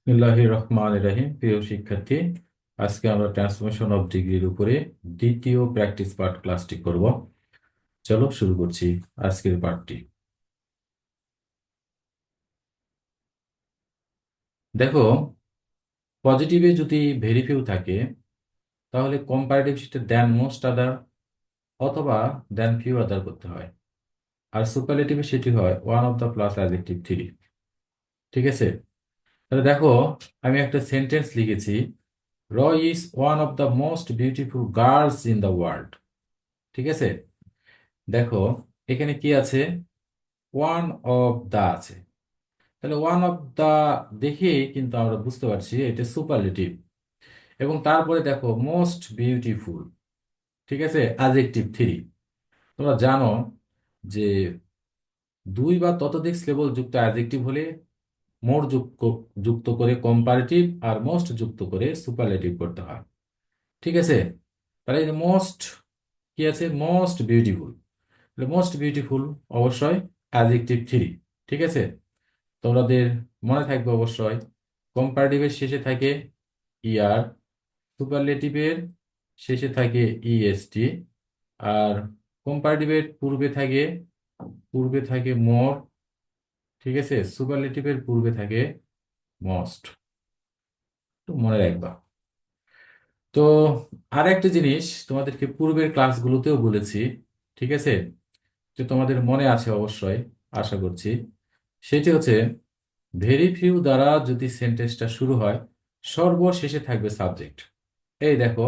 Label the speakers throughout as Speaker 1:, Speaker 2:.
Speaker 1: বিসমিল্লাহির রহমানির রহিম। প্রিয় শিক্ষার্থী, আজকে আমরা ট্রান্সফরমেশন অফ ডিগ্রির উপরে দ্বিতীয় প্র্যাকটিস পার্ট ক্লাসটি করব। চলো শুরু করছি আজকের পার্টটি। দেখো, পজিটিভে যদি ভেরি ফিউ থাকে তাহলে কম্পারেটিভ সেটা দেন মোস্ট আদার অথবা দেন ফিউ আদার করতে হয়। আর সুপারলেটিভে সেটি হয় one of the plus adjective three. ঠিক আছে, তাহলে দেখো, আমি একটা সেন্টেন্স লিখেছি, Roy is one of the most beautiful girls in the world. ঠিক আছে, দেখো এখানে কি আছে, ওয়ান অফ দা আছে। তাহলে ওয়ান অফ দা দেখেই কিন্তু আমরা বুঝতে পারছি এটা সুপারলেটিভ। এবং তারপরে দেখো মোস্ট বিউটিফুল, ঠিক আছে, অ্যাডজেক্টিভ থ্রি। তোমরা জানো যে দুই বা ততোধিক সিলেবল যুক্ত অ্যাডজেক্টিভ হলে মোর যুক্ত করে কম্পারেটিভ আর মোস্ট যুক্ত করে সুপারলেটিভ করতে হয়। ঠিক আছে, তাহলে এই মোস্ট কি আছে, মোস্ট বিউটিফুল। মোস্ট বিউটিফুল অবশ্যই অ্যাডজেক্টিভ থ্রি। ঠিক আছে, তোমাদের মনে থাকবে অবশ্যই কম্পারেটিভের শেষে থাকে ইয়ার, সুপারলেটিভের শেষে থাকে ইএসটি, আর কম্পারেটিভের পূর্বে থাকে মোর। ঠিক আছে, সুপারলেটিভের পূর্বে থাকে মোস্ট। তো মনে রাখবা। তো আর একটা জিনিস তোমাদেরকে পূর্বের ক্লাসগুলোতেও বলেছি, ঠিক আছে, যে তোমাদের মনে আছে অবশ্যই, আশা করছি। সেটি হচ্ছে ভেরি ফিউ দ্বারা যদি সেন্টেন্সটা শুরু হয় সর্বশেষে থাকবে সাবজেক্ট। এই দেখো,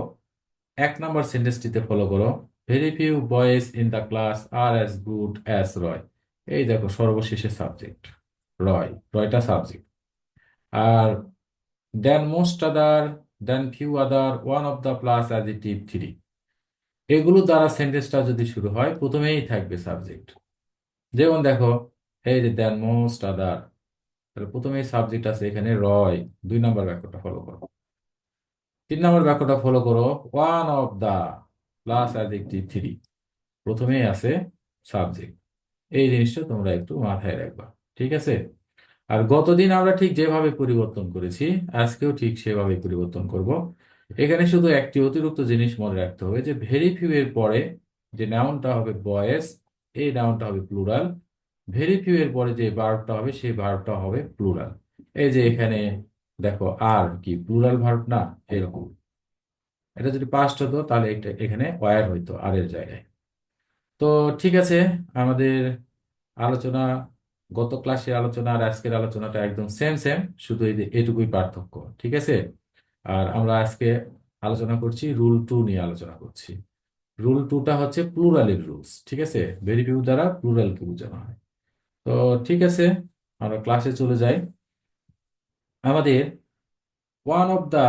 Speaker 1: এক নাম্বার সেন্টেন্সটিতে ফলো করো, very few boys in the class are as good as Roy. এই দেখো সর্বশেষে সাবজেক্ট রয়টা সাবজেক্ট। আর than most other, than few other, one of the plus adjective three, এগুলো দ্বারা সেন্টেন্সটা যদি শুরু হয় প্রথমেই থাকবে সাবজেক্ট। যেমন দেখো, এই যে দেন মোস্ট আদার, তাহলে প্রথমেই সাবজেক্ট আছে এখানে রয়। দুই নাম্বার বাক্যটা ফলো করো। তিন নম্বর বাক্যটা ফলো করো, one of the plus adjective three, প্রথমেই আছে সাবজেক্ট। এই জিনিসটা তোমরা একটু মাথায় রাখবা। ঠিক আছে, আর গতদিন আমরা ঠিক যেভাবে পরিবর্তন করেছি আজকেও ঠিক সেভাবে পরিবর্তন করব। এখানে শুধু একটি অতিরিক্ত জিনিস মনে রাখতে হবে, যে ভেরি ফিউ এর পরে যে নাউনটা হবে বয়েজ, এই নাউনটা হবে প্লুরাল। ভেরি ফিউ এর পরে যে ভার্বটা হবে সেই ভার্বটা হবে প্লুরাল। এই যে এখানে দেখো, আর কি প্লুরাল ভার্ব না? এরকম, এটা যদি পাস্ট হতো তাহলে এটা এখানে ওয়্যার হইতো আর এর জায়গায়। তো ঠিক আছে, আমাদের আলোচনা, গত ক্লাসের আলোচনা আর আজকের আলোচনাটা একদম সেম সেম, শুধু এই যে এটুকুই পার্থক্য। ঠিক আছে, আর আমরা আজকে আলোচনা করছি রুল টু নিয়ে আলোচনা করছি। রুল টুটা হচ্ছে প্লুরালের রুলস। ঠিক আছে, ভেরি ফিউ দ্বারা প্লুরালকে বোঝানো হয়। তো ঠিক আছে, আমরা ক্লাসে চলে যাই। আমাদের one of the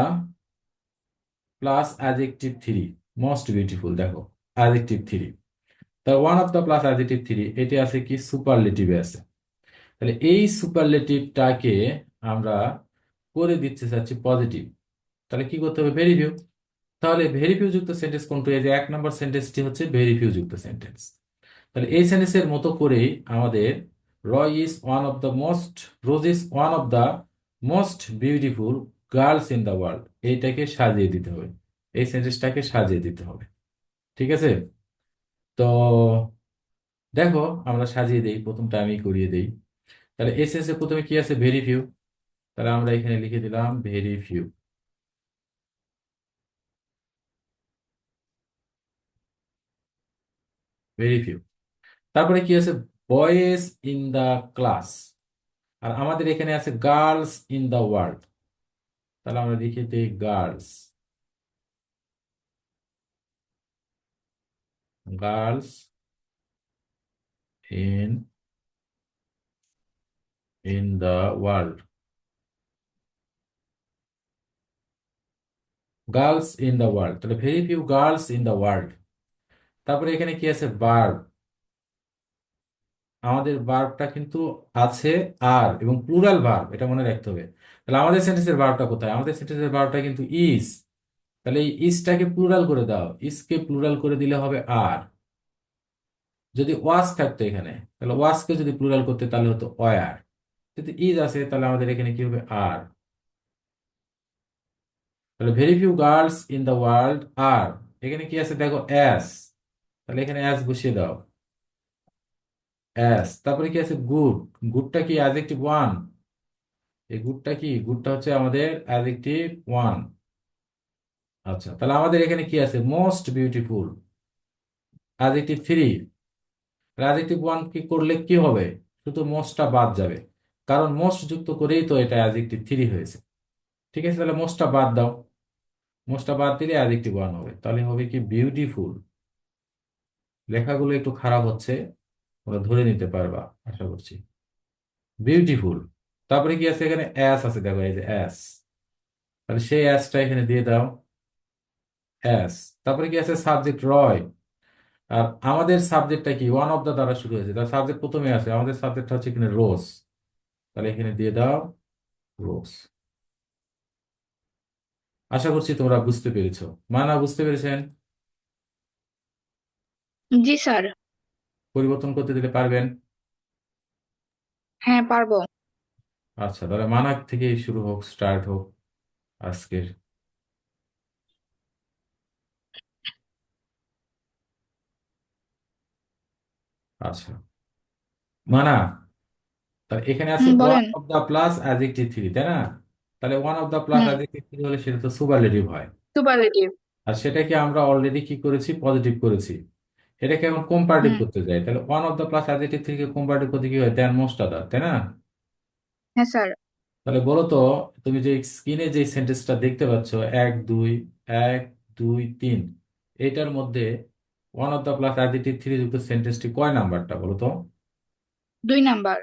Speaker 1: plus adjective three, most beautiful, দেখো অ্যাডজেক্টিভ থ্রি। তা one of the plus adjective three এটি আছে কি সুপারলেটিভে আছে। তাহলে এই সুপারলেটিভটাকে আমরা করে দিতে চাচ্ছি পজিটিভ। তাহলে কি করতে হবে, ভেরি ফিউ। তাহলে ভেরি ফিউ যুক্ত সেন্টেন্স কোনটি? এই যে এক নম্বর সেন্টেন্সটি হচ্ছে ভেরি ফিউ যুক্ত সেন্টেন্স। তাহলে এই সেন্টেন্সের মতো করেই আমাদের Roy is one of the most, Rose is one of the most beautiful girls in the world, এইটাকে সাজিয়ে দিতে হবে, এই সেন্টেন্সটাকে সাজিয়ে দিতে হবে। ঠিক আছে, তো দেখো আমরা সাজিয়ে দেই, প্রথমটা আমি করিয়ে দেই। তাহলে এসএস এ প্রথমে কি আছে, ভেরি ফিউ। তাহলে আমরা এখানে লিখে দিলাম ভেরি ফিউ, ভেরি ফিউ। তারপরে কি আছে, বয়েজ ইন দা ক্লাস। আর আমাদের এখানে আছে গার্লস ইন দা ওয়ার্ল্ড। তাহলে আমরা লিখে দিই girls, girls in the world, girls in the world. তাহলে very few girls in the world. তারপরে এখানে কি আছে, ভার্ব। আমাদের ভার্বটা কিন্তু আছে আর, এবং প্লুরাল ভার্ব, এটা মনে রাখতে হবে। তাহলে আমাদের সেন্টেন্সের ভার্বটা কোথায়? আমাদের সেন্টেন্সের ভার্বটা কিন্তু ইজ। তাহলে এই ইজটাকে প্লুরাল করে দাও, ইজকে প্লুরাল করে দিলে হবে আর। যদি ওয়াজ থাকতো এখানে, তাহলে ওয়াজকে যদি প্লুরাল করতে তাহলে হতো ওয়ার। যদি ইজ আছে তাহলে আমাদের এখানে কি হবে, আর। তাহলে very few girls in the world are, এখানে কি আছে দেখো অ্যাস, তাহলে এখানে অ্যাস বসিয়ে দাও, অ্যাস। তারপরে কি আছে গুড, গুডটা কি অ্যাডজেক্টিভ ওয়ান, এই গুডটা কি, গুডটা হচ্ছে আমাদের অ্যাডজেক্টিভ ওয়ান। আচ্ছা, তাহলে আমাদের এখানে কি আছে most beautiful, adjective three. Adjective one কি করলে কি হবে, শুধু মোস্টটা বাদ যাবে, কারণ মোস্ট যুক্ত করেই তো এটা অ্যাডজেক্টিভ থ্রি হয়েছে। ঠিক আছে, তাহলে মোস্টটা বাদ দাও, মোস্টটা বাদ দিলে অ্যাডজেক্টিভ ওয়ান হবে, তাহলে হবে কি বিউটিফুল। লেখাগুলো একটু খারাপ হচ্ছে, ওরা ধরে নিতে পারবা আশা করছি। বিউটিফুল। তারপরে কি আছে এখানে অ্যাস আছে, দেখো এই যে অ্যাস, তাহলে সেই অ্যাসটা এখানে দিয়ে দাও, অ্যাস। তারপরে কি আছে সাবজেক্ট রয়, আর আমাদের সাবজেক্টটা কি ওয়ান অফ দা দ্বারা শুরু হয়েছে, তার সাবজেক্ট প্রথমে আছে, আমাদের সাবজেক্টটা হচ্ছে এখানে রোজ, তাহলে এখানে দিয়ে দাও রোজ। আশা করছি তোমরা বুঝতে পেরেছো। মানা বুঝতে পেরেছেন?
Speaker 2: জি স্যার।
Speaker 1: পরিবর্তন করতে দিলে পারবেন?
Speaker 2: হ্যাঁ, পারবো।
Speaker 1: আচ্ছা, তাহলে মানা থেকে শুরু হোক, স্টার্ট হোক আজকের। আচ্ছা, মানা, তাহলে এখানে আছে ওয়ান
Speaker 2: বলেন।
Speaker 1: Of the plus adjective three, তাই না? তাহলে one of the plus
Speaker 2: hmm.
Speaker 1: Adjective three হলে সেটা তো সুপারলেটিভ হয়।
Speaker 2: সুপারলেটিভ।
Speaker 1: আর সেটাকে আমরা অলরেডি কি করেছি, পজিটিভ করেছি। এটাকে এখন কম্পারেটিভ
Speaker 2: হুম।
Speaker 1: করতে চাই, তাহলে one of the plus adjective three কে কম্পারেটিভ করতে কি হয়, দেন মোস্ট আদার, তাই না?
Speaker 2: হ্যাঁ স্যার।
Speaker 1: তাহলে বলো তো, তুমি যে স্ক্রিনে যে সেন্টেন্সটা দেখতে পাচ্ছ, এক দুই, এক দুই তিন, এটার মধ্যে one of the plus adjective three যুক্ত সেন্টেন্সটি কয় নাম্বারটা বলো তো?
Speaker 2: 2 number.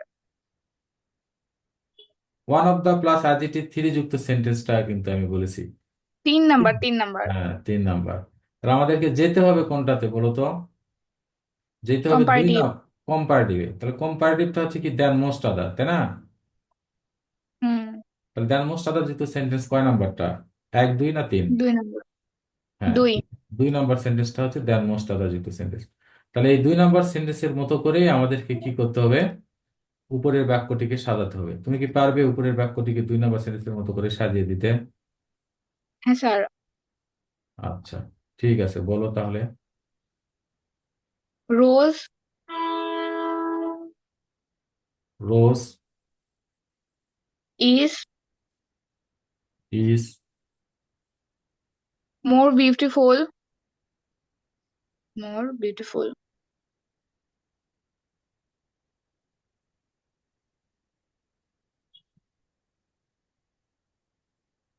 Speaker 1: One of the plus adjective three যুক্ত সেন্টেন্সটা কিন্তু আমি বলেছি।
Speaker 2: 3 নাম্বার, 3 নাম্বার।
Speaker 1: হ্যাঁ, তিন নাম্বার। তাহলে আমাদেরকে যেতে হবে কোনটাতে বলো তো? যেতে হবে দুই
Speaker 2: কম্পারেটিভ।
Speaker 1: না, কম্পারেটিভে। তাহলে কম্পারেটিভটা হচ্ছে কি দেন মোস্ট আদার, তাই না?
Speaker 2: হুম।
Speaker 1: তাহলে দেন মোস্ট আদার যুক্ত সেন্টেন্স কয় নাম্বারটা, এক দুই না তিন?
Speaker 2: 2 নাম্বার।
Speaker 1: হ্যাঁ,
Speaker 2: 2।
Speaker 1: দুই নাম্বার সেন্টেন্সটা হচ্ছে দেন মোস্ট আদার যুক্ত সেন্টেন্স। তাহলে এই দুই নাম্বার সেন্টেন্সের মতো করেই আমাদেরকে কি করতে হবে, উপরের বাক্যটিকে সাজাতে হবে। তুমি কি পারবে উপরের বাক্যটিকে দুই নাম্বার সেন্টেন্সের মতো করে সাজিয়ে দিতে?
Speaker 2: হ্যাঁ স্যার।
Speaker 1: আচ্ছা, ঠিক আছে, বলো তাহলে।
Speaker 2: Rose
Speaker 1: Rose
Speaker 2: is
Speaker 1: is
Speaker 2: more beautiful, more beautiful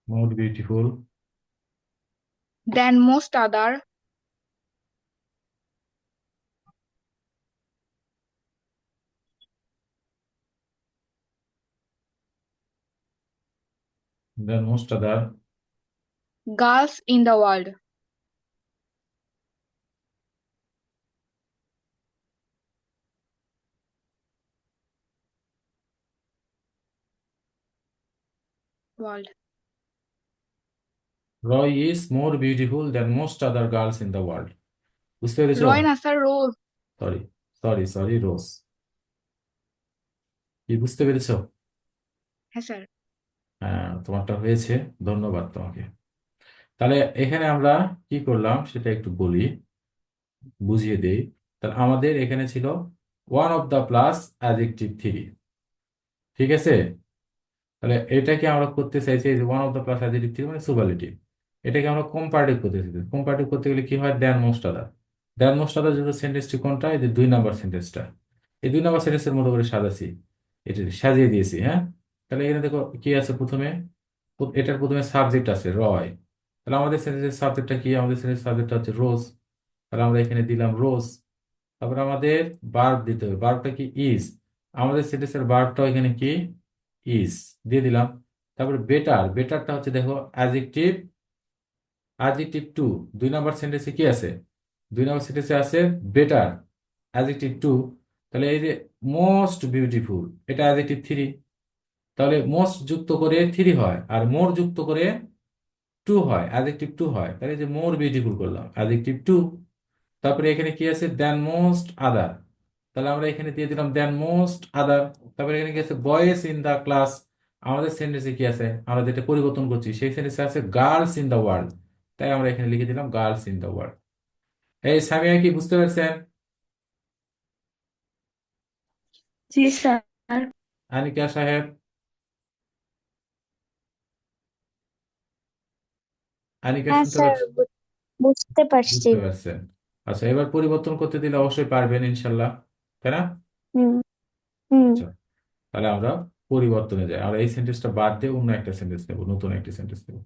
Speaker 1: more beautiful
Speaker 2: than most other
Speaker 1: than most other
Speaker 2: girls in the world. World.
Speaker 1: Roy is more beautiful than most other girls in the world. বুঝতে পেরেছো?
Speaker 2: রয় না sir, Rose.
Speaker 1: Sorry, sorry Rose. কি বুঝতে পেরেছো?
Speaker 2: হ্যাঁ sir.
Speaker 1: হ্যাঁ, তোমারটা হয়েছে, ধন্যবাদ তোমাকে। তাহলে এখানে আমরা কি করলাম সেটা একটু বলি, বুঝিয়ে দেই। তাহলে আমাদের এখানে ছিল one of the plus adjective three, ঠিক আছে? তাহলে এটাকে আমরা করতে চাইছি যে one of the plus adjective three মানে সুপারলেটিভ, এটাকে আমরা কম্পারেটিভ করতে চাইছি। কম্পারেটিভ করতে গেলে কি হয়, দেন মোস্ট আদার। দেন মোস্ট আদার যদি সেন্টেন্সটি কোনটা, এই যে দুই নাম্বার সেন্টেন্সটা, এই দুই নাম্বার সেন্টেন্সের মতো করে সাজাচ্ছি, এটা সাজিয়ে দিয়েছি। হ্যাঁ, তাহলে এখানে দেখো কি আছে প্রথমে, এটার প্রথমে সাবজেক্ট আছে রয়, তাহলে আমাদের সেন্টেন্সের সাবজেক্টটা কি, আমাদের সেন্টেন্সের সাবজেক্টটা হচ্ছে রোজ, তাহলে আমরা এখানে দিলাম রোজ। তারপরে আমাদের ভার্ব দিতে হবে, ভার্বটা কি ইজ, আমাদের সেন্টেন্সের ভার্বটাও এখানে কি ইজ, দিয়ে দিলাম। তারপরে বেটার, বেটারটা হচ্ছে দেখো অ্যাডজেক্টিভ, অ্যাডজেক্টিভ টু, দুই নাম্বার সেন্টেন্সে কি আছে, দুই নাম্বার সেন্টেন্সে আছে বেটার, অ্যাডজেক্টিভ টু। তাহলে এই যে মোস্ট বিউটিফুল, এটা অ্যাডজেক্টিভ থ্রি, তাহলে মোস্ট যুক্ত করে থ্রি হয়, আর মোর যুক্ত করে টু হয়, অ্যাডজেক্টিভ টু হয়, তাহলে এই যে মোর বিউটিফুল করলাম অ্যাডজেক্টিভ টু। তারপরে এখানে কি আছে দেন মোস্ট আদার, তাহলে আমরা এখানে দিয়ে দিলাম দেন মোস্ট আদার। তারপরে এখানে কি আছে বয়েজ ইন দা ক্লাস, আমাদের সেন্টেন্সে কি আছে, আমরা যেটা পরিবর্তন করছি সেই সেন্টেন্সে আছে গার্লস ইন দ্য ওয়ার্ল্ড, তাই আমরা এখানে লিখে দিলাম গার্লস ইন দ্য ওয়ার্ল্ড। এই সামিয়া কি বুঝতে পারছেন?
Speaker 3: জি স্যার।
Speaker 1: আনিকা সাহেব, আনিকা
Speaker 3: হ্যাঁ
Speaker 1: শুনতে
Speaker 3: স্যার,
Speaker 1: পাচ্ছেন?
Speaker 3: বুঝতে পারছি।
Speaker 1: বুঝতে পারছেন। আচ্ছা, এবার পরিবর্তন করতে দিলে অবশ্যই পারবেন ইনশাল্লাহ, তাই না?
Speaker 3: হুম হুম।
Speaker 1: আচ্ছা, তাহলে আমরা পরিবর্তনে যাই, আমরা এই সেন্টেন্সটা বাদ দিয়ে অন্য একটা সেন্টেন্স নেব, নতুন একটা সেন্টেন্স নেব।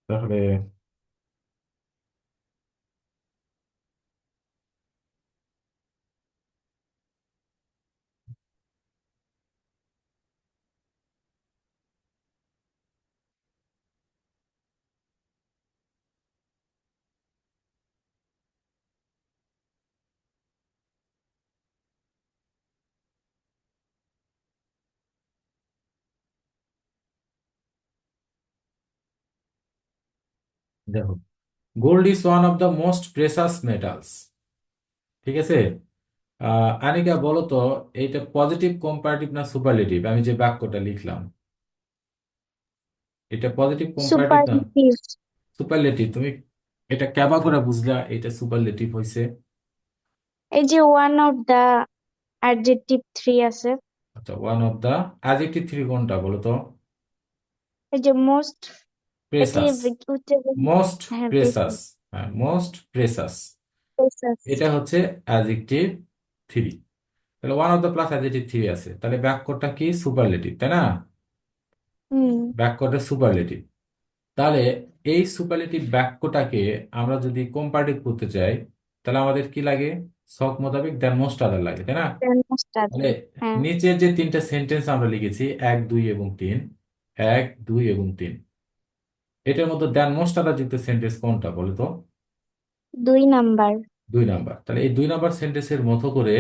Speaker 1: তাহলে দেখো, gold is one of the most precious metals. ঠিক আছে। আনিকা বলো তো, এইটা পজিটিভ কম্পারেটিভ না সুপারলেটিভ? আমি যে বাক্যটা লিখলাম, এটা পজিটিভ কম্পারেটিভ না
Speaker 3: সুপারলেটিভ।
Speaker 1: সুপারলেটিভ? তুমি এটা কেবা করে বুঝলা এটা সুপারলেটিভ হয়েছে?
Speaker 3: এই যে one of the adjective three আছে।
Speaker 1: আচ্ছা, one of the adjective three কোনটা বলো তো?
Speaker 3: এই যে মোস্ট, এটি
Speaker 1: প্রেসাস,
Speaker 3: উচ্চারণ।
Speaker 1: মোস্ট
Speaker 3: হ্যাঁ,
Speaker 1: প্রেসাস।
Speaker 3: প্রেসাস।
Speaker 1: হ্যাঁ, মোস্ট প্রেসাস,
Speaker 3: প্রেসাস।
Speaker 1: এটা হচ্ছে অ্যাডজেক্টিভ থ্রি। তাহলে one of the plus adjective three আছে, তাহলে বাক্যটা কি সুপারলেটিভ, তাই না?
Speaker 3: হুম।
Speaker 1: বাক্যটা সুপারলেটিভ। তাহলে এই সুপারলেটিভ বাক্যটাকে আমরা যদি কম্পারেটিভ করতে চাই, তাহলে আমাদের কি লাগে? শখ মোতাবেক দেন মোস্ট আদার লাগে, তাই না?
Speaker 3: মোস্ট
Speaker 1: তাহলে
Speaker 3: আদার। হ্যাঁ।
Speaker 1: নিচের যে তিনটা সেন্টেন্স আমরা লিখেছি, এক দুই এবং তিন, এক দুই এবং তিন, এটার মধ্যে দেন মোস্ট আদার যুক্ত সেন্টেন্স কোনটা বলো তো?
Speaker 3: 2 নাম্বার।
Speaker 1: দুই নাম্বার। তাহলে এই দুই নাম্বার সেন্টেন্সের মতো করে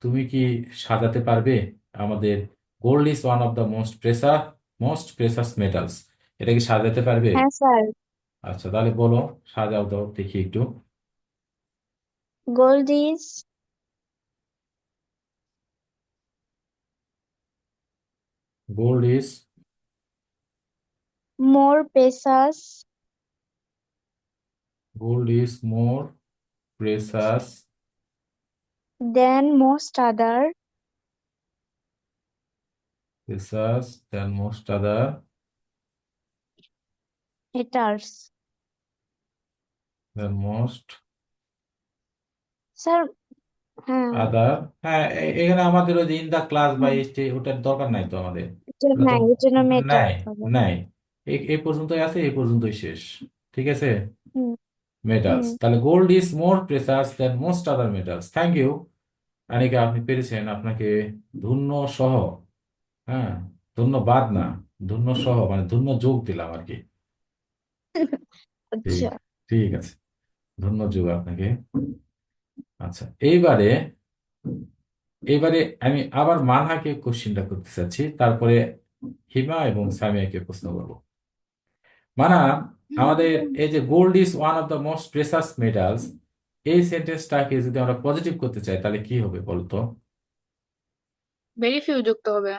Speaker 1: তুমি কি সাজাতে পারবে আমাদের gold is one of the most precious metals, এটা কি সাজাতে পারবে?
Speaker 3: হ্যাঁ স্যার।
Speaker 1: আচ্ছা, তাহলে বলো, সাজাও দাও দেখি একটু।
Speaker 3: Gold is
Speaker 1: gold is
Speaker 3: more precious
Speaker 1: gold is more precious
Speaker 3: than most other
Speaker 1: precious than most other
Speaker 3: metals.
Speaker 1: Than most
Speaker 3: sir. হ্যাঁ।
Speaker 1: আদার। হ্যাঁ, এখানে আমাদের ওই যে ইন দা ক্লাস বা
Speaker 3: হুম।
Speaker 1: এসটি ওটার দরকার নাই তো আমাদের।
Speaker 3: এটা
Speaker 1: ওটা তো
Speaker 3: নাই, এর জন্য মেটাল
Speaker 1: নাই,
Speaker 3: হবে।
Speaker 1: নাই, এই পর্যন্তই আছে, এই পর্যন্তই শেষ। ঠিক আছে,
Speaker 3: হুম হুম।
Speaker 1: মেটালস। তাহলে gold is more precious than most other metals. Thank you Anika, আপনি পেরেছেন। আপনাকে ধন্য সহ, হ্যাঁ, ধন্যবাদ না, ধন্য সহ মানে ধন্য যোগ দিলাম আর কি। ঠিক,
Speaker 3: আচ্ছা।
Speaker 1: ঠিক আছে, ধন্য যোগ আপনাকে। আচ্ছা, এইবারে এইবারে আমি আবার মানহাকে কোশ্চিনটা করতে চাচ্ছি, তারপরে হিমা এবং সামিয়াকে প্রশ্ন করবো। মানা, আমাদের এই যে gold is one of the most precious metals, এই সেন্টেন্সটাকে যদি আমরা পজিটিভ করতে চাই তাহলে কি হবে বলতো?
Speaker 2: ভেরি ফিউ যুক্ত হবে।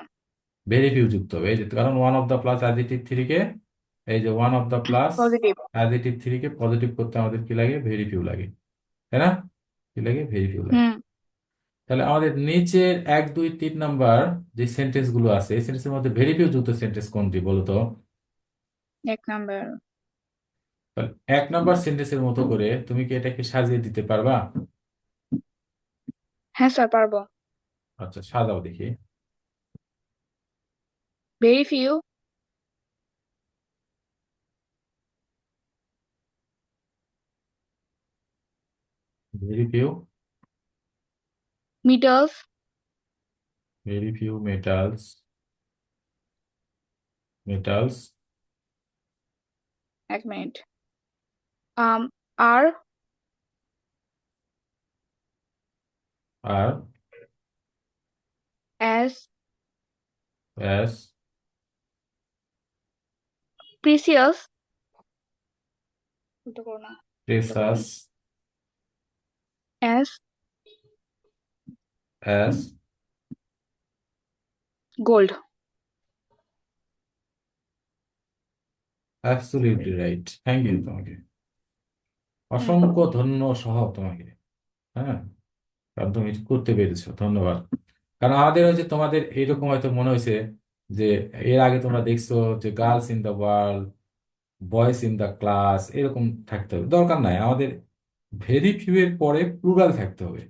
Speaker 1: ভেরি ফিউ যুক্ত হবে, এই যে কারণ one of the plus adjective three কে, এই যে one of the plus
Speaker 2: positive.
Speaker 1: Adjective three কে পজিটিভ করতে আমাদের কি লাগে? ভেরি ফিউ লাগে, তাই না? কি লাগে? ভেরি ফিউ লাগে।
Speaker 2: হুম।
Speaker 1: তাহলে আমাদের নিচের এক দুই তিন নাম্বার যে সেন্টেন্স গুলো আছে, এই সেন্টেন্সের মধ্যে ভেরি ফিউ যুক্ত সেন্টেন্স কোনটি বলো তো?
Speaker 2: 1 নাম্বার।
Speaker 1: তাহলে এক নাম্বার সেন্টেন্সের মতো করে তুমি কি এটাকে সাজিয়ে দিতে পারবা?
Speaker 2: হ্যাঁ স্যার, পারবো।
Speaker 1: আচ্ছা, সাজাও দেখি।
Speaker 2: Very few
Speaker 1: very few,
Speaker 2: metals.
Speaker 1: Very few metals
Speaker 2: 1 minute. Um are
Speaker 1: are
Speaker 2: as
Speaker 1: as
Speaker 2: precious, উল্টো করো না,
Speaker 1: precious
Speaker 2: as
Speaker 1: as
Speaker 2: gold.
Speaker 1: Absolutely right, thank you তোমাকে,
Speaker 2: হুম,
Speaker 1: অসংখ্য ধন্য সহ তোমাকে। হ্যাঁ, কারণ তুমি করতে পেরেছো, ধন্যবাদ। কারণ আমাদের হচ্ছে তোমাদের এইরকম হয়তো মনে হয়েছে যে এর আগে তোমরা দেখছো যে girls in the world, boys in the class এরকম থাকতে হবে, দরকার নাই আমাদের। ভেরি ফিউ এর পরে প্লুরাল থাকতে হবে।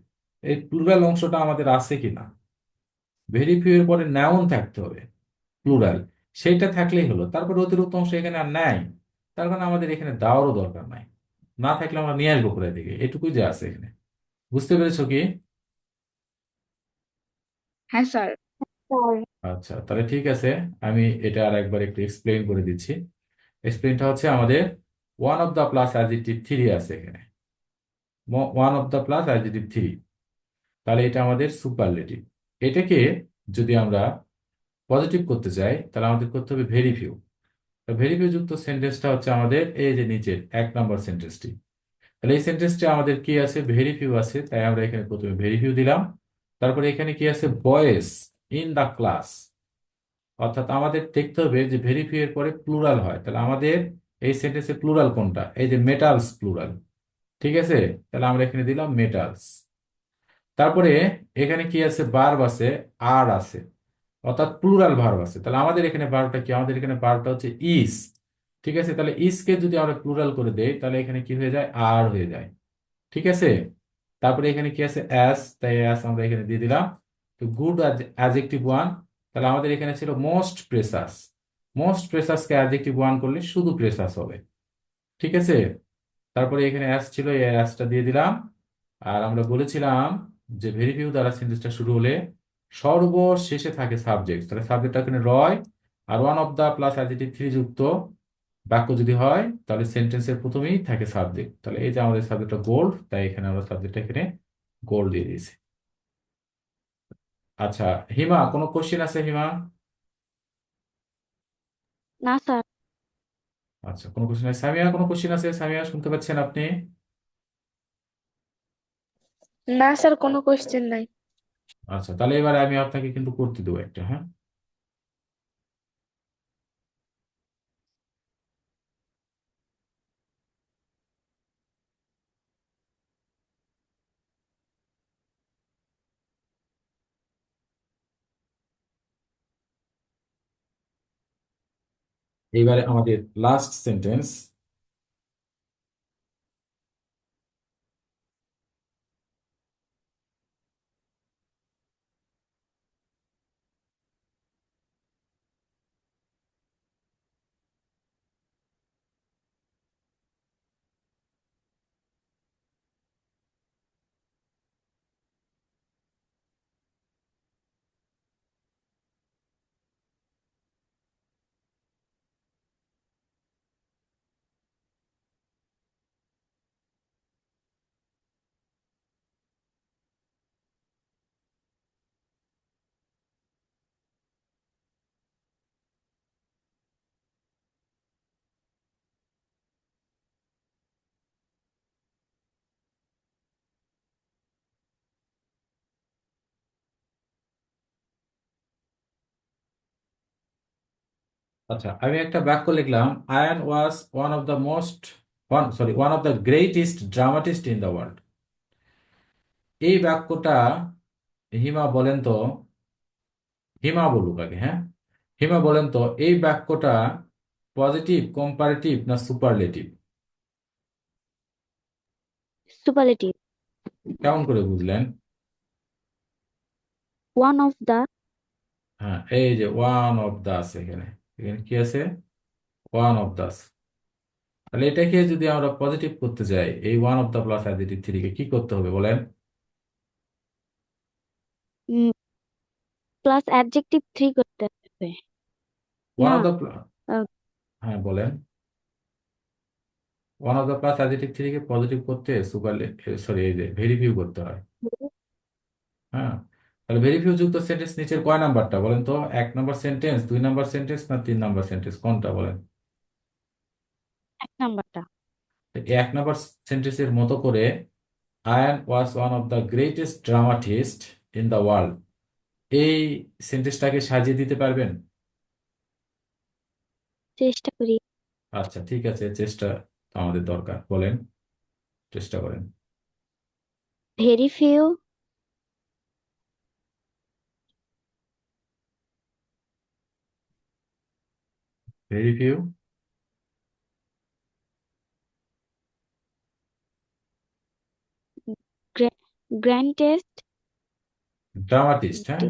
Speaker 1: এই প্লুরাল অংশটা আমাদের আছে কিনা? ভেরি ফিউ এর পরে নাউন থাকতে হবে, প্লুরাল, সেইটা থাকলেই হলো। তারপরে অতিরিক্ত অংশ এখানে আর নাই, তার কারণে আমাদের এখানে দেওয়ারও দরকার নাই। না থাকলে আমরা নিয়ে আসবো কোথা থেকে, এটুকুই যে আছে এখানে। বুঝতে পেরেছো কি?
Speaker 2: হ্যাঁ স্যার।
Speaker 3: স্যার।
Speaker 1: আচ্ছা, তাহলে ঠিক আছে, আমি এটা আর একবার একটু এক্সপ্লেইন করে দিচ্ছি। এক্সপ্লেইনটা হচ্ছে আমাদের one of the plus adjective three আছে এখানে, one of the plus adjective three, তাহলে এটা আমাদের সুপারলেটিভ। এটাকে যদি আমরা পজিটিভ করতে চাই তাহলে আমাদের করতে হবে ভেরি ফিউ। ভেরি ফিউ যুক্ত সেন্টেন্সটা হচ্ছে আমাদের এই যে নিচের 1 নম্বর সেন্টেন্সটি। তাহলে এই সেন্টেন্সটা আমাদের কি আছে, ভেরি ফিউ আছে, তাই আমরা এখানে প্রথমে ভেরি ফিউ দিলাম। তারপরে এখানে কি আছে, বয়েজ ইন দ্য ক্লাস, অর্থাৎ আমাদের দেখতে হবে যে ভেরি ফিউ এর পরে প্লুরাল হয়, তাহলে আমাদের এই সেন্টেন্সে প্লুরাল কোনটা, এই যে মেটালস প্লুরাল। ঠিক আছে, তাহলে আমরা এখানে দিলাম মেটালস। তারপরে এখানে কি আছে, ভার্ব আছে, আর আছে, অর্থাৎ প্লুরাল ভার্ব আছে। তাহলে আমাদের এখানে ভার্বটা কি, আমাদের এখানে ভার্বটা হচ্ছে ইজ। ঠিক আছে, তাহলে ইজকে যদি আমরা প্লুরাল করে দেই তাহলে এখানে কি হয়ে যায়, আর হয়ে যায়। ঠিক আছে, তারপরে এখানে কি আছে, অ্যাস, তাই অ্যাস আমরা এখানে দিয়ে দিলাম। তো গুড অ্যাডজেক্টিভ ওয়ান, তাহলে আমাদের এখানে ছিল মোস্ট প্রেসাস। মোস্ট প্রেসাসকে অ্যাডজেক্টিভ ওয়ান করলে শুধু প্রেসাস হবে। ঠিক আছে, তারপরে এখানে অ্যাস ছিল, এই অ্যাসটা দিয়ে দিলাম। আর আমরা বলেছিলাম যে ভেরি ফিউ দ্বারা সেন্টেন্সটা শুরু হলে সর্বশেষে থাকে সাবজেক্ট, তাহলে সাবজেক্টটা এখানে রয়। আর one of the plus adjective three যুক্ত বাক্য যদি হয় তাহলে সেন্টেন্সের প্রথমেই থাকে সাবজেক্ট। তাহলে এই যে আমাদের সাবজেক্টটা গোল্ড, তাই এখানে আমরা সাবজেক্টটা এখানে গোল্ড দিয়ে দিয়েছি। আচ্ছা, হিমা কোনো কোশ্চেন আছে হিমা?
Speaker 3: না স্যার।
Speaker 1: আচ্ছা, কোনো কোশ্চেন আছে? সামিয়া কোনো কোশ্চেন আছে? সামিয়া শুনতে পাচ্ছেন আপনি?
Speaker 4: না স্যার, কোনো কোশ্চেন নাই।
Speaker 1: আচ্ছা, তাহলে এবারে আমি আপনাকে কিন্তু করতে দেবো একটা, হ্যাঁ। এইবারে আমাদের লাস্ট সেন্টেন্স। আচ্ছা, আমি একটা বাক্য লিখলাম, Ayan was one of the most, one of the greatest dramatist in the world. এই বাক্যটা হিমা বলেন তো, হিমা বলুক আগে, হ্যাঁ। হিমা বলেন তো এই বাক্যটা পজিটিভ, কম্পারেটিভ না সুপারলেটিভ?
Speaker 3: সুপারলেটিভ।
Speaker 1: কেমন করে বুঝলেন?
Speaker 3: One of the.
Speaker 1: হ্যাঁ, এই যে ওয়ান অফ দা আছে এখানে, এখানে কি আছে, ওয়ান অফ দা। তাহলে এটাকে যদি আমরা পজিটিভ করতে যাই, এই one of the plus adjective three কে কি করতে হবে বলেন?
Speaker 3: প্লাস অ্যাডজেক্টিভ থ্রি করতে হবে।
Speaker 1: ওয়ান
Speaker 3: না।
Speaker 1: অফ দা,
Speaker 3: আহ,
Speaker 1: হ্যাঁ বলেন। One of the plus adjective three কে পজিটিভ করতে সুপার, সরি, এই যে ভেরিফিউ করতে হয়। হ্যাঁ, তাহলে ভেরিফিউ যুক্ত সেন্টেন্স নিচের কয় নাম্বারটা বলেন তো, 1 নম্বর সেন্টেন্স, 2 নম্বর সেন্টেন্স না 3 নম্বর সেন্টেন্স, কোনটা বলেন?
Speaker 3: 1 নাম্বারটা।
Speaker 1: এই 1 নম্বর সেন্টেন্সের মতো করে Ayan was one of the greatest dramatist in the world, এই সেন্টেন্সটাকে সাজিয়ে দিতে পারবেন?
Speaker 3: চেষ্টা করি।
Speaker 1: আচ্ছা, ঠিক আছে, চেষ্টা আমাদের দরকার, বলেন, চেষ্টা করেন।
Speaker 3: Very few
Speaker 1: very few
Speaker 3: grandest
Speaker 1: dramatist, হ্যাঁ,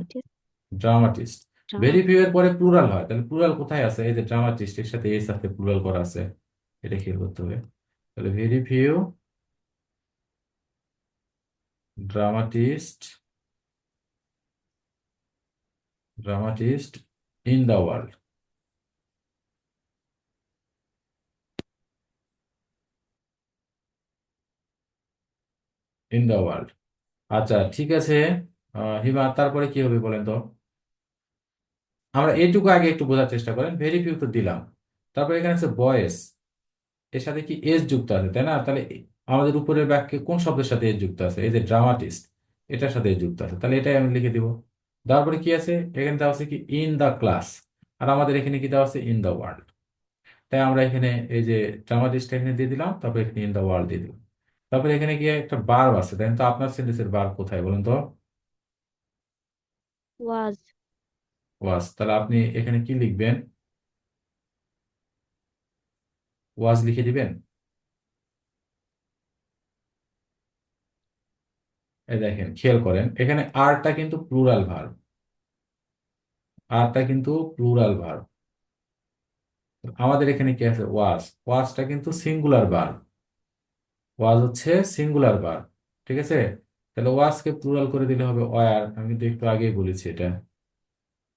Speaker 1: ড্রামাটিস্ট।
Speaker 3: ড্রামা
Speaker 1: ভেরি ফিউ এর পরে প্লুরাল হয়, তাহলে প্লুরাল কোথায় আছে? এই যে ড্রামাটিস্ট এর সাথে এস আছে, প্লুরাল করা আছে, এটা খেয়াল করতে হবে। তাহলে very few dramatist, dramatist in the world, in the world. আচ্ছা, ঠিক আছে। হিমা, তারপরে কি হবে বলেন তো? আমরা এইটুকু আগে একটু বোঝার চেষ্টা করেন। ভেরি ফিউ তো দিলাম, তারপরে এখানে আছে বয়েস, এর সাথে কি এস যুক্ত আছে, তাই না? তাহলে আমাদের উপরের বাক্যে কোন শব্দের সাথে এস যুক্ত আছে? এই যে ড্রামাটিস্ট, এটার সাথে এস যুক্ত আছে, তাহলে এটাই আমি লিখে দিব। তারপরে কি আছে? এখানে দেওয়া আছে কি ইন দা ক্লাস, আর আমাদের এখানে কি দেওয়া আছে? In the world. তাই আমরা এখানে এই যে ড্রামাটিস্টটা এখানে দিয়ে দিলাম, তারপরে এখানে ইন দা ওয়ার্ল্ড দিয়ে দিলাম। তারপরে এখানে গিয়ে একটা ভার্ব আছে, তাই না? তো আপনার সেন্টেন্সের ভার্ব কোথায় বলেন তো?
Speaker 3: ওয়াজ
Speaker 1: ওয়াজ। তাহলে আপনি এখানে কি লিখবেন? ওয়াজ লিখে দিবেন। এই দেখেন, খেয়াল করেন, এখানে আরটা কিন্তু প্লুরাল ভার্ব, আরটা কিন্তু প্লুরাল ভার্ব। আমাদের এখানে কি আছে? ওয়াজ, ওয়াজটা কিন্তু সিঙ্গুলার ভার্ব, ওয়াজ হচ্ছে সিঙ্গুলার ভার্ব, ঠিক আছে? তাহলে ওয়াজকে প্লুরাল করে দিলে হবে ওয়ার, আমি কিন্তু একটু আগেই বলেছি এটা।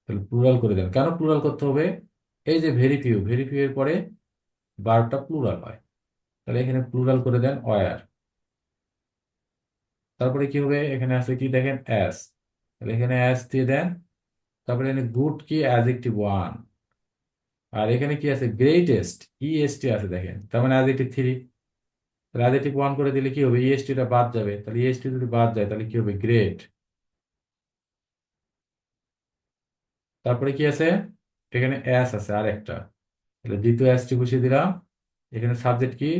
Speaker 1: তাহলে প্লুরাল করে দেন, কেন প্লুরাল করতে হবে? এই যে ভেরি ফিউ, ভেরি ফিউ এর পরে ভার্বটা প্লুরাল হয়, তাহলে এখানে প্লুরাল করে দেন ওয়ার। তারপরে কি হবে? এখানে আছে কি দেখেন? অ্যাস, তাহলে এখানে অ্যাস দিয়ে দেন। তারপরে এখানে গুড কি? Adjective one. আর এখানে কি আছে? গ্রেটেস্ট, ইএসটি আছে দেখেন, তার মানে অ্যাডজেক্টিভ থ্রি। তাহলে অ্যাডজেক্টিভ ওয়ান করে দিলে কি হবে? ইএসটি টা বাদ যাবে, তাহলে ইএসটি যদি বাদ যায় তাহলে কি হবে? গ্রেট। তারপরে কি আছে? এখানে অ্যাস আছে আর একটা, তাহলে দ্বিতীয় অ্যাসটি বসিয়ে দিলাম। এখানে সাবজেক্ট কি?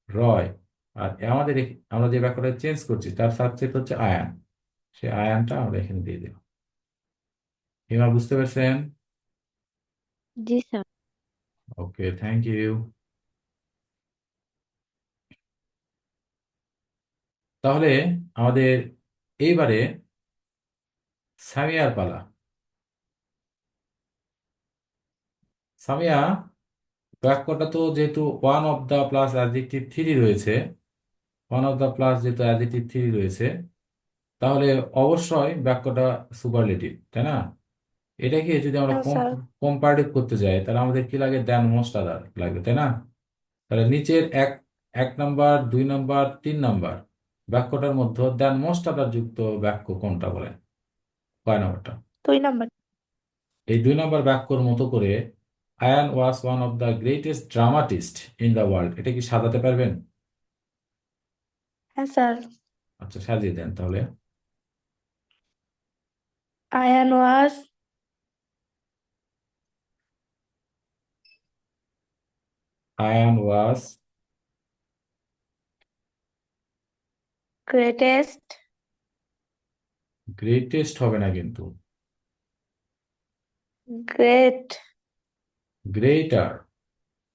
Speaker 1: রয়। আর আমাদের আমরা যে বাক্যটা চেঞ্জ করছি তার সাবজেক্ট হচ্ছে আয়ান, সেই আয়ানটা আমরা এখানে দিয়ে দিলাম। হিমা, বুঝতে পারছেন?
Speaker 3: জি স্যার।
Speaker 1: Okay, thank you. তাহলে আমাদের এইবারে সামিয়ার পালা। সামিয়া, বাক্যটা তো যেহেতু one of the plus adjective three রয়েছে, ওয়ান অফ দা প্লাস যেহেতু অ্যাডজেক্টিভ থ্রি রয়েছে, তাহলে অবশ্যই বাক্যটা সুপারলেটিভ, তাই না? এটাকে যদি আমরা
Speaker 4: হ্যাঁ স্যার।
Speaker 1: কম্পারেটিভ করতে যাই, তাহলে আমাদের কি লাগে? দ্যান মোস্ট আদার লাগবে, তাই না? তাহলে নিচের এক, 1 নম্বর, 2 নম্বর, 3 নম্বর বাক্যটার মধ্যে দ্যান মোস্ট আদার যুক্ত বাক্য কোনটা বলেন? কয় নম্বরটা?
Speaker 4: 2 নম্বর।
Speaker 1: এই 2 নম্বর বাক্যর মতো করে Ayan was one of the greatest dramatist in the world, এটা কি সাজাতে পারবেন?
Speaker 4: হ্যাঁ স্যার।
Speaker 1: আচ্ছা, সাজিয়ে দেন তাহলে।
Speaker 4: আয়ান ওয়াজ
Speaker 1: আয়ান ওয়াজ
Speaker 4: গ্রেটেস্ট
Speaker 1: গ্রেটেস্ট হবে না কিন্তু,
Speaker 4: গ্রেট
Speaker 1: গ্রেটার।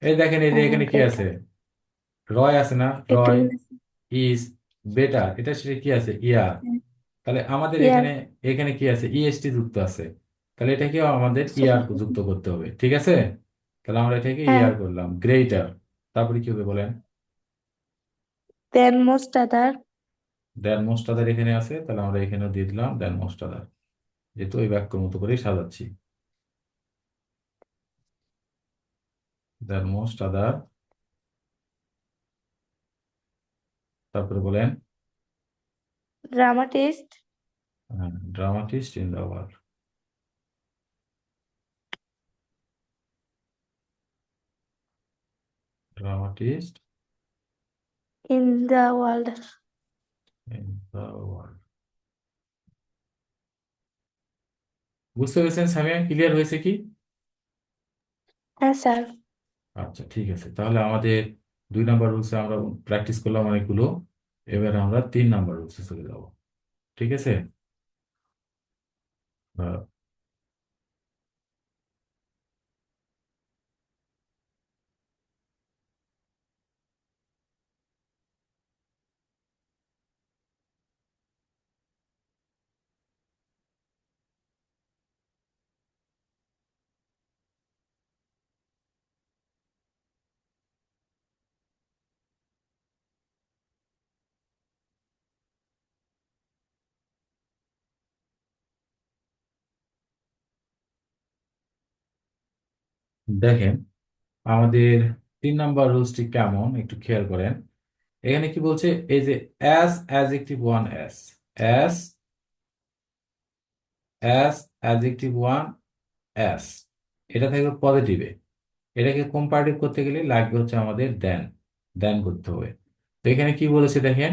Speaker 1: এই দেখেন, এই যে এখানে কি আছে?
Speaker 4: গ্রেটার
Speaker 1: রয় আছে না?
Speaker 4: একটু
Speaker 1: রয় ইজ বেটার, এটা সেটা কি আছে? ইয়ার। তাহলে আমাদের
Speaker 4: ইয়ার
Speaker 1: এখানে, এখানে কি আছে? ইএসটি যুক্ত আছে, তাহলে এটাকেও আমাদের ইয়ার যুক্ত করতে হবে, ঠিক আছে? তাহলে আমরা এটাকে
Speaker 4: হ্যাঁ।
Speaker 1: ইয়ার করলাম, গ্রেটার। তারপরে কি হবে বলেন?
Speaker 4: দেন মোস্ট আদার
Speaker 1: দেন মোস্ট আদার এখানে আছে, তাহলে আমরা এখানেও দিয়ে দিলাম দেন মোস্ট আদার, যেহেতু ওই বাক্যের মতো করেই সাজাচ্ছি। দেন মোস্ট আদার, তারপরে বলেন
Speaker 4: dramatist
Speaker 1: dramatist in the world, dramatist
Speaker 4: in the world.
Speaker 1: In the world. বুঝতে পেরেছেন সামিয়া, ক্লিয়ার হয়েছে কি?
Speaker 4: হ্যাঁ স্যার।
Speaker 1: আচ্ছা ঠিক আছে, তাহলে আমাদের 2 নাম্বার রুলসে আমরা প্র্যাকটিস করলাম অনেকগুলো। এবার আমরা 3 নাম্বার রুলসে চলে যাব। ঠিক আছে। আহ, দেখেন আমাদের 3 নাম্বার রুলসটি কেমন একটু খেয়াল করেন। এখানে কি বলছে, এই যে as adjective one as as adjective one as, এটা থাকবে পজিটিভে। এটাকে কম্পারেটিভ করতে গেলে লাগবে হচ্ছে আমাদের দেন, দেন করতে হবে। তো এখানে কি বলেছে দেখেন,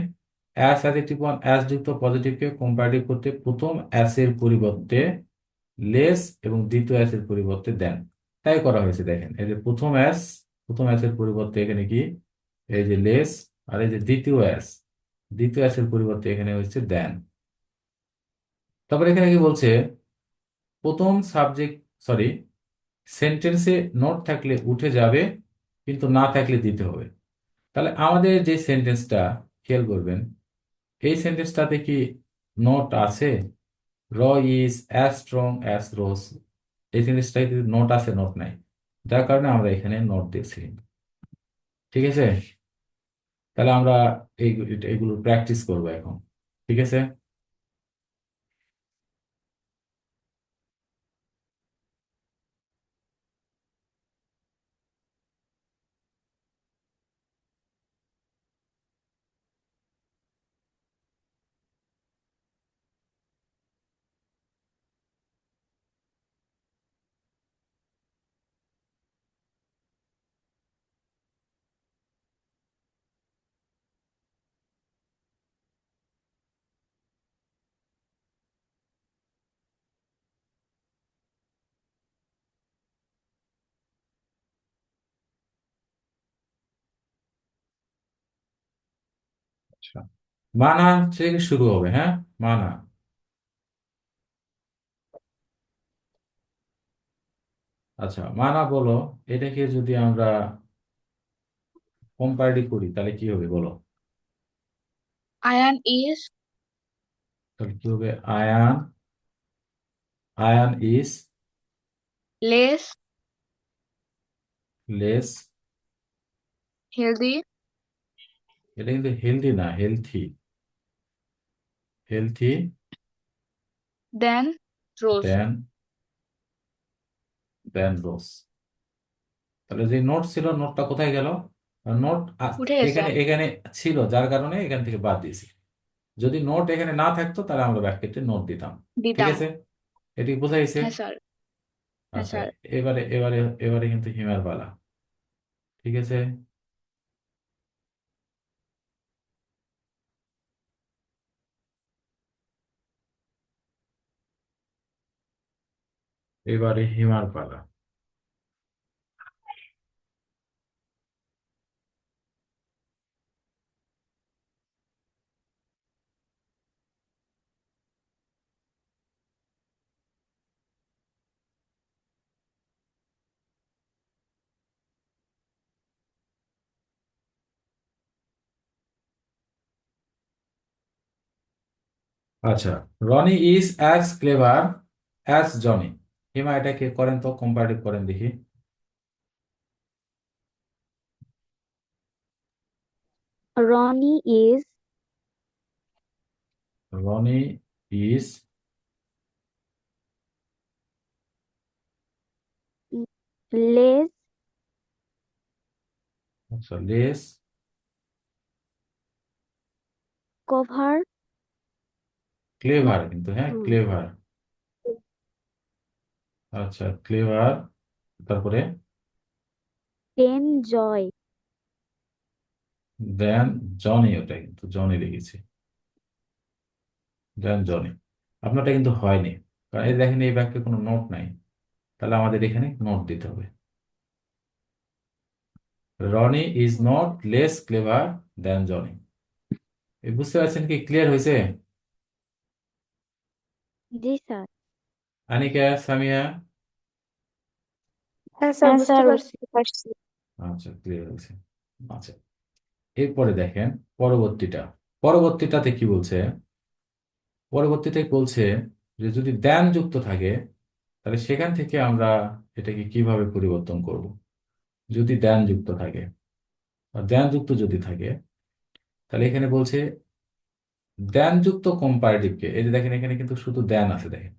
Speaker 1: অ্যাস অ্যাডজেক্টিভ ওয়ান অ্যাস যুক্ত পজিটিভকে কম্পারেটিভ করতে প্রথম অ্যাস এর পরিবর্তে লেস এবং দ্বিতীয় অ্যাস এর পরিবর্তে দেন, তাই করা হয়েছে। দেখেন এই যে প্রথম অ্যাস এর পরিবর্তে এখানে কি, এই যে লেস, আর এই যে দ্বিতীয় অ্যাস এর পরিবর্তে এখানে হচ্ছে দেন। তারপর এখানে কি বলছে, প্রথম সাবজেক্ট, সরি, সেন্টেন্সে নোট থাকলে উঠে যাবে, কিন্তু না থাকলে দিতে হবে। তাহলে আমাদের যে সেন্টেন্সটা খেয়াল করবেন, এই সেন্টেন্সটাতে কি নোট আছে? র ইজ অ্যাজ স্ট্রং অ্যাজ রোজ, এই সেন্টেন্সটাতে নোট আছে? নোট নাই, যার কারণে আমরা এখানে নোট দিচ্ছি। ঠিক আছে, তাহলে আমরা এইগুলো প্র্যাকটিস করবো এখন। ঠিক আছে। আচ্ছা, মানা থেকে শুরু হবে, হ্যাঁ, মানা। আচ্ছা মানা বলো, এটাকে যদি আমরা কম্পারেটিভ করি তাহলে কি হবে বলো?
Speaker 2: Iron is
Speaker 1: তাহলে কি হবে? Ayaan, Ayaan is
Speaker 2: less
Speaker 1: less,
Speaker 2: healthy
Speaker 1: এটা কিন্তু হেলদি না, healthy, healthy
Speaker 2: than rose.
Speaker 1: Than than Rose. তাহলে যে নোট ছিল, নোটটা কোথায় গেল? নোট
Speaker 2: উঠে গেছে,
Speaker 1: এখানে এখানে ছিল, যার কারণে এখান থেকে বাদ দিয়েছি। যদি নোট এখানে না থাকতো তাহলে আমরা ব্র্যাকেটে নোট দিতাম। ঠিক
Speaker 2: দিতাম।
Speaker 1: আছে, এটি বোঝাইছে।
Speaker 2: হ্যাঁ স্যার, হ্যাঁ
Speaker 1: আচ্ছা,
Speaker 2: স্যার।
Speaker 1: এবারে এবারে এবারে কিন্তু হিমার পালা। ঠিক আছে, এবারে হিমার পালা। আচ্ছা, Ronnie is as clever as Johnny. Hima এটাকে করেন তো, কম্পারেটিভ করেন দেখি।
Speaker 3: Ronnie is
Speaker 1: Ronnie is,
Speaker 3: less
Speaker 1: আচ্ছা লেস,
Speaker 3: cover
Speaker 1: ক্লেভার কিন্তু, হ্যাঁ
Speaker 3: hmm,
Speaker 1: ক্লেভার। আচ্ছা ক্লেভার, তারপরে
Speaker 3: than joy.
Speaker 1: দেন জনি, ওটা কিন্তু জনি লিখেছি, দেন জনি। আপনারটা কিন্তু হয়নি, কারণ এই দেখেন এই বাক্যে কোনো নোট নাই, তাহলে আমাদের এখানে নোট দিতে হবে। Rony is not less clever than Johnny. বুঝতে পারছেন কি? ক্লিয়ার হয়েছে?
Speaker 3: জি স্যার।
Speaker 1: আনিকা, সামিয়া?
Speaker 4: হ্যাঁ স্যার,
Speaker 3: হ্যাঁ
Speaker 4: বুঝতে
Speaker 3: স্যার,
Speaker 4: পারছি।
Speaker 3: বুঝতে পারছি।
Speaker 1: আচ্ছা, ক্লিয়ার হয়েছে। আচ্ছা, এরপরে দেখেন পরবর্তীটা। পরবর্তীটাতে কি বলছে? পরবর্তীতে বলছে যে যদি দেন যুক্ত থাকে, তাহলে সেখান থেকে আমরা এটাকে কিভাবে পরিবর্তন করব। যদি দেন যুক্ত থাকে বা দেন যুক্ত যদি থাকে, তাহলে এখানে বলছে দেন যুক্ত কম্পারেটিভকে, এই যে দেখেন এখানে কিন্তু শুধু দেন আছে, দেখেন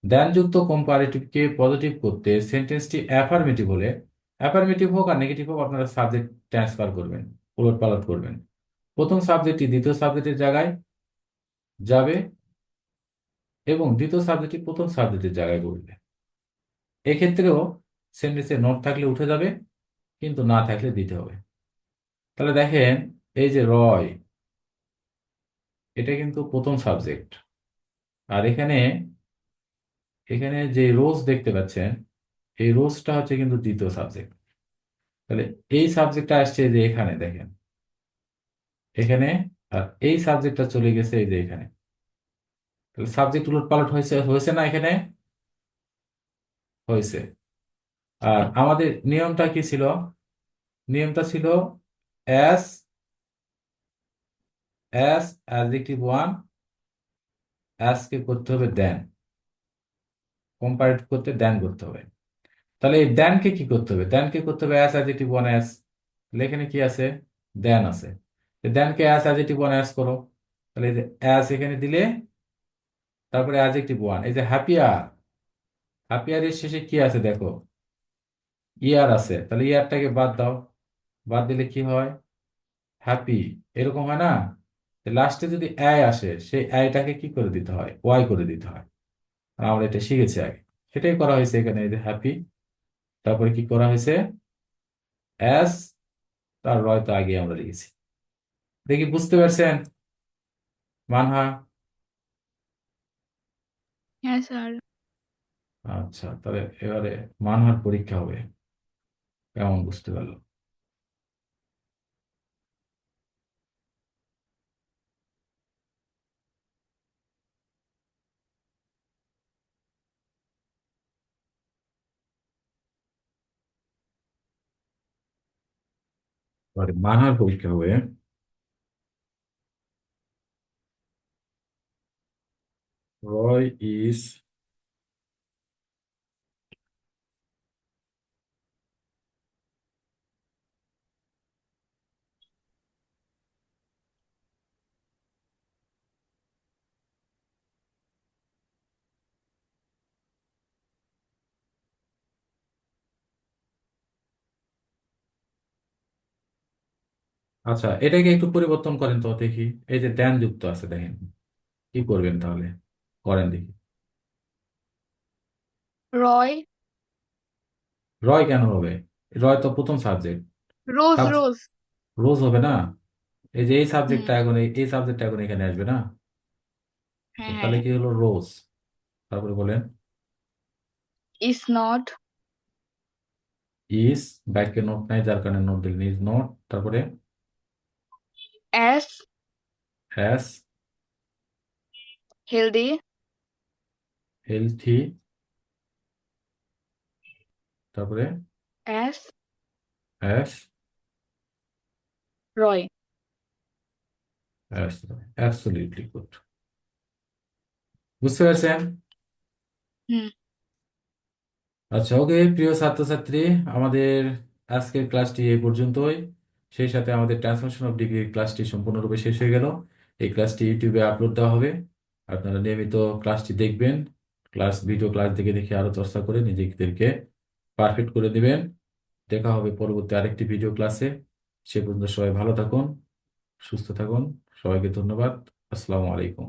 Speaker 1: দেন যুক্ত কম্পারেটিভকে পজিটিভ করতে সেন্টেন্সটি অ্যাফার্মেটিভ হলে, অ্যাফার্মেটিভ হোক আর নেগেটিভ হোক, আপনারা সাবজেক্ট ট্রান্সফার করবেন, উলট পালট করবেন। প্রথম সাবজেক্টটি দ্বিতীয় সাবজেক্টের জায়গায় যাবে এবং দ্বিতীয় সাবজেক্টটি প্রথম সাবজেক্টের জায়গায় বসবে। এক্ষেত্রেও সেন্টেন্সে নট থাকলে উঠে যাবে, কিন্তু না থাকলে দিতে হবে। তাহলে দেখেন এই যে রয়, এটা কিন্তু প্রথম সাবজেক্ট, আর এখানে এখানে যে রোজ দেখতে পাচ্ছেন, এই রোজটা হচ্ছে কিন্তু দ্বিতীয় সাবজেক্ট। তাহলে এই সাবজেক্টটা আসছে যে এখানে দেখেন, এখানে, আর এই সাবজেক্টটা চলে গেছে এই যে এখানে। তাহলে সাবজেক্ট উলট পালট হয়েছে, হয়েছে না এখানে? হয়েছে। আর আমাদের নিয়মটা কি ছিল? নিয়মটা ছিল as, as adjective one, as কে করতে হবে দেন, কম্পারেটিভ করতে দেন করতে হবে। তাহলে এই দেনকে কি করতে হবে? দেনকে করতে হবে অ্যাস অ্যাডজেক্টিভ ওয়ান অ্যাস। তাহলে এখানে কি আছে? দেন আছে। দেনকে অ্যাস অ্যাডজেক্টিভ ওয়ান অ্যাস করো। তাহলে এই যে অ্যাস এখানে দিলে, তারপরে অ্যাডজেক্টিভ ওয়ান, এই যে হ্যাপিয়ার, হ্যাপিয়ারের শেষে কি আছে দেখো, ইয়ার আছে। তাহলে ইয়ারটাকে বাদ দাও, বাদ দিলে কি হয়? হ্যাপি, এরকম হয় না? লাস্টে যদি অ্যায় আসে, সেই অ্যায়টাকে কি করে দিতে হয়? ওয়াই করে দিতে হয়। আর আমরা এটা শিখেছি আগে, সেটাই করা হয়েছে এখানে। এই যে হ্যাপি, তারপরে কি করা হয়েছে? অ্যাস, তার রয় তো আগে আমরা লিখেছি। দেখি বুঝতে পারছেন মানহা?
Speaker 2: হ্যাঁ স্যার।
Speaker 1: আচ্ছা, তাহলে এবারে মানহার পরীক্ষা হবে, কেমন বুঝতে পারলো? এবারে মানহার পরীক্ষা হবে। রয় ইজ, আচ্ছা এটাকে একটু পরিবর্তন করেন তো দেখি। এই যে দেন যুক্ত আছে দেখেন, কি করবেন তাহলে? করেন দেখি।
Speaker 2: রয়,
Speaker 1: রয় কেন হবে? রয় তো প্রথম সাবজেক্ট।
Speaker 2: রোজ রোজ।
Speaker 1: রোজ হবে না? এই যে এই
Speaker 2: হুম।
Speaker 1: সাবজেক্টটা এখন, এই সাবজেক্টটা এখন এখানে আসবে না? তো
Speaker 2: হ্যাঁ
Speaker 1: তাহলে
Speaker 2: হ্যাঁ।
Speaker 1: কি হলো? রোজ। তারপরে বলেন।
Speaker 2: Is not.
Speaker 1: ইজ, ব্যাকে নোট নাই যার কারণে নোট দিলেন, ইজ নট। তারপরে
Speaker 2: অ্যাস
Speaker 1: হ্যাজ,
Speaker 2: হেলদি।
Speaker 1: হেলথি। তারপরে
Speaker 2: as
Speaker 1: has,
Speaker 2: Roy.
Speaker 1: Has, absolutely good. বুঝতে পারছেন?
Speaker 2: হুম।
Speaker 1: আচ্ছা, ওকে প্রিয় ছাত্রছাত্রী, আমাদের আজকের ক্লাসটি এই পর্যন্তই। সেই সাথে আমাদের ট্রান্সফরমেশন অফ ডিগ্রি ক্লাসটি সম্পূর্ণরূপে শেষ হয়ে গেল। এই ক্লাসটি ইউটিউবে আপলোড দেওয়া হবে, আপনারা নিয়মিত ক্লাসটি দেখবেন। ভিডিও ক্লাস দেখে দেখে আরো চর্চা করে নিজেদেরকে পারফেক্ট করে দিবেন। দেখা হবে পরবর্তী আরেকটি ভিডিও ক্লাসে। সে পর্যন্ত সবাই ভালো থাকুন, সুস্থ থাকুন। সবাইকে ধন্যবাদ। আসসালামু আলাইকুম।